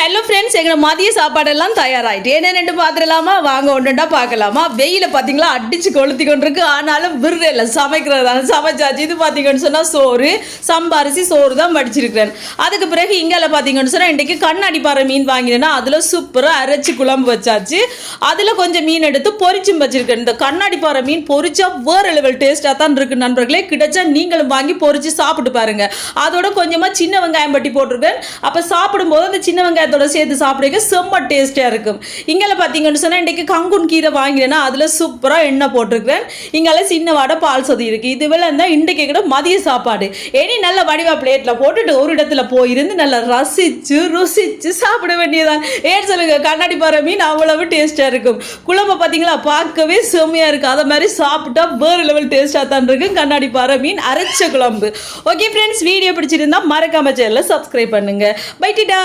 Hello friends, எங்களை மதிய சாப்பாடெல்லாம் தயாராகிட்டு என்னென்னு பார்த்துடலாமா? வாங்க ஒன்றுண்டா பார்க்கலாமா? வெயில பார்த்தீங்களா அடித்து கொளுத்தி கொண்டிருக்கு. ஆனாலும் விருதில்லை சமைக்கிறதான சமைச்சாச்சு. இது பார்த்தீங்கன்னு சொன்னால் சோறு, சம்பாரிசி சோறு தான் வடிச்சிருக்கிறேன். அதுக்கு பிறகு இங்கே பார்த்தீங்கன்னு சொன்னால் இன்றைக்கு கண்ணாடி பாறை மீன் வாங்கினேன்னா அதில் சூப்பராக அரைச்சி குழம்பு வச்சாச்சு. அதில் கொஞ்சம் மீன் எடுத்து பொரிச்சும் வச்சிருக்கேன். இந்த கண்ணாடி பாறை மீன் பொரிச்சா வேறு லெவல் டேஸ்ட்டாக தான் இருக்குது நண்பர்களே. கிடைச்சா நீங்களும் வாங்கி பொரிச்சு சாப்பிட்டு பாருங்க. அதோட கொஞ்சமாக சின்ன வெங்காயம் பட்டி போட்டிருக்கேன். அப்போ சாப்பிடும்போது அந்த சின்ன வெங்காயத்தோட சேர்த்து சாப்பிடுங்க, செம்ம டேஸ்டியாக இருக்கும். இங்கே பார்த்தீங்கன்னு சொன்னால் இன்றைக்கு கங்குன் கீரை வாங்கினேன்னா அதில் சூப்பராக எண்ணெய் போட்டிருக்கிறேன். இங்கே சின்ன வாடை பால் சொதி இருக்குது. இதுவெல்லாம் இருந்தால் இன்றைக்கு கூட மதிய சாப்பாடு இனி நல்ல வடிவா பிளேட்டில் போட்டுட்டு ஒரு இடத்துல போயிருந்து நல்லா ருசிச்சு சாப்பிட வேண்டியதான். ஏன் சொல்லுங்க, கண்ணாடி பாறை மீன் அவ்வளவு டேஸ்ட்டாக இருக்கும். குழம்பு பார்த்தீங்களா பார்க்கவே செம்மையாக இருக்குது. அதை மாதிரி சாப்பிட்டா வேறு லெவல் டேஸ்ட்டாக தான் இருக்கும். கண்ணாடி பாறை மீன் அரைச்ச குழம்பு. ஓகே ஃப்ரெண்ட்ஸ், வீடியோ பிடிச்சிருந்தா மறக்காம சேனலை சப்ஸ்கிரைப் பண்ணுங்க. By theta.